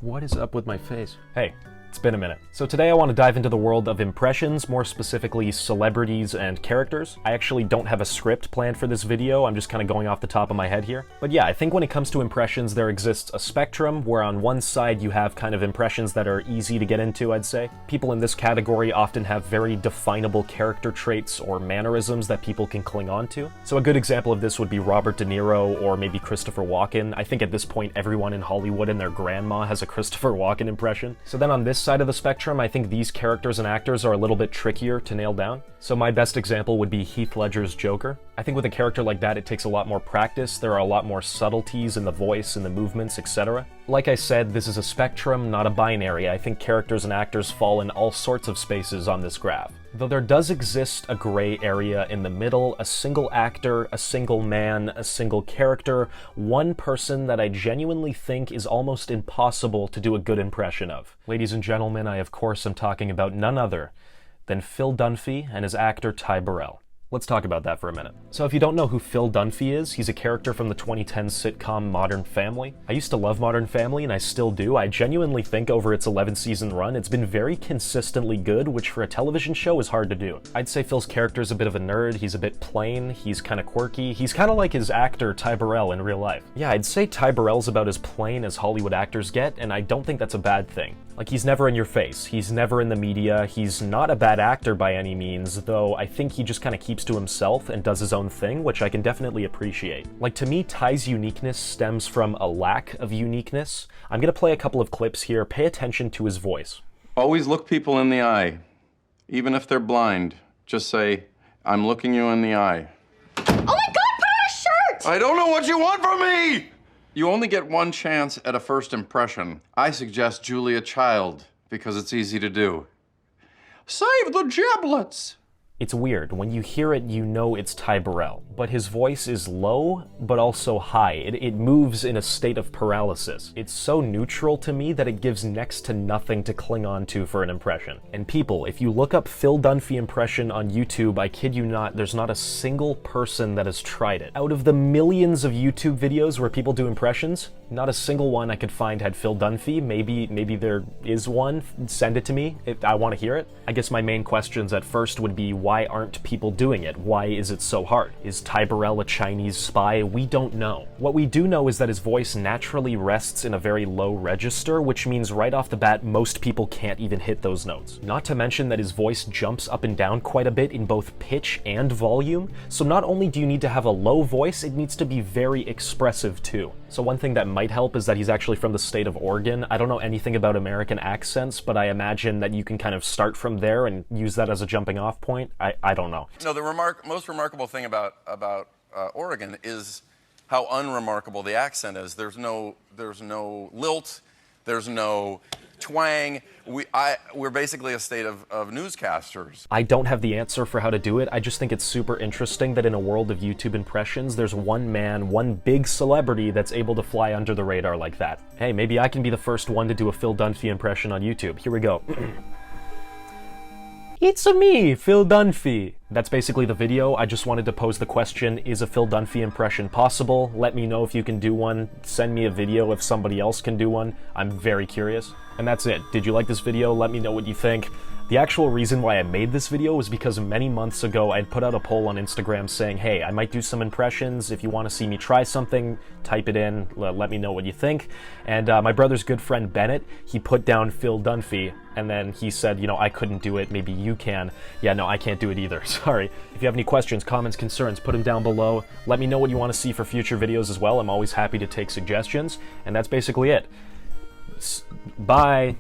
What is up with my face? Hey, it's been a minute. So today I want to dive into the world of impressions, more specifically celebrities and characters. I actually don't have a script planned for this video, I'm just kind of going off the top of my head here. But yeah, I think when it comes to impressions, there exists a spectrum where on one side you have kind of impressions that are easy to get into, I'd say. People in this category often have very definable character traits or mannerisms that people can cling on to. So a good example of this would be Robert De Niro or maybe Christopher Walken. I think at this point everyone in Hollywood and their grandma has a Christopher Walken impression. So then on this side of the spectrum, I think these characters and actors are a little bit trickier to nail down. So my best example would be Heath Ledger's Joker. I think with a character like that, it takes a lot more practice. There are a lot more subtleties in the voice and the movements, etc. Like I said, this is a spectrum, not a binary. I think characters and actors fall in all sorts of spaces on this graph. Though there does exist a gray area in the middle, a single actor, a single man, a single character, one person that I genuinely think is almost impossible to do a good impression of. Ladies and gentlemen, I of course am talking about none other than Phil Dunphy and his actor Ty Burrell. Let's talk about that for a minute. So if you don't know who Phil Dunphy is, he's a character from the 2010 sitcom Modern Family. I used to love Modern Family, and I still do. I genuinely think over its 11-season run, it's been very consistently good, which for a television show is hard to do. I'd say Phil's character's a bit of a nerd, he's a bit plain, he's kind of quirky, he's kind of like his actor Ty Burrell in real life. Yeah, I'd say Ty Burrell's about as plain as Hollywood actors get, and I don't think that's a bad thing. Like, he's never in your face, he's never in the media, he's not a bad actor by any means, though I think he just kind of keeps to himself and does his own thing, which I can definitely appreciate. Like, to me, Ty's uniqueness stems from a lack of uniqueness. I'm gonna play a couple of clips here, pay attention to his voice. Always look people in the eye, even if they're blind. Just say, I'm looking you in the eye. Oh my God, put on a shirt! I don't know what you want from me! You only get one chance at a first impression. I suggest Julia Child, because it's easy to do. Save the giblets! It's weird. When you hear it, you know it's Ty Burrell, but his voice is low, but also high. It moves in a state of paralysis. It's so neutral to me that it gives next to nothing to cling on to for an impression. And people, if you look up Phil Dunphy impression on YouTube, I kid you not, there's not a single person that has tried it. Out of the millions of YouTube videos where people do impressions, not a single one I could find had Phil Dunphy. Maybe there is one. Send it to me if I want to hear it. I guess my main questions at first would be, why aren't people doing it? Why is it so hard? Is Ty Burrell a Chinese spy? We don't know. What we do know is that his voice naturally rests in a very low register, which means right off the bat, most people can't even hit those notes. Not to mention that his voice jumps up and down quite a bit in both pitch and volume. So not only do you need to have a low voice, it needs to be very expressive too. So one thing that might help is that he's actually from the state of Oregon. I don't know anything about American accents, but I imagine that you can kind of start from there and use that as a jumping off point. I don't know. No, the most remarkable thing about Oregon is how unremarkable the accent is. There's no lilt, there's no twang. We're basically a state of newscasters. I don't have the answer for how to do it. I just think it's super interesting that in a world of YouTube impressions, there's one man, one big celebrity that's able to fly under the radar like that. Hey, maybe I can be the first one to do a Phil Dunphy impression on YouTube. Here we go. It's me, Phil Dunphy. That's basically the video. I just wanted to pose the question, is a Phil Dunphy impression possible? Let me know if you can do one. Send me a video if somebody else can do one. I'm very curious. And that's it. Did you like this video? Let me know what you think. The actual reason why I made this video was because many months ago I'd put out a poll on Instagram saying, hey, I might do some impressions. If you want to see me try something, type it in. Let me know what you think. And my brother's good friend Bennett, he put down Phil Dunphy, and then he said, you know, I couldn't do it. Maybe you can. Yeah, no, I can't do it either. Sorry. If you have any questions, comments, concerns, put them down below. Let me know what you want to see for future videos as well. I'm always happy to take suggestions. And that's basically it. Bye.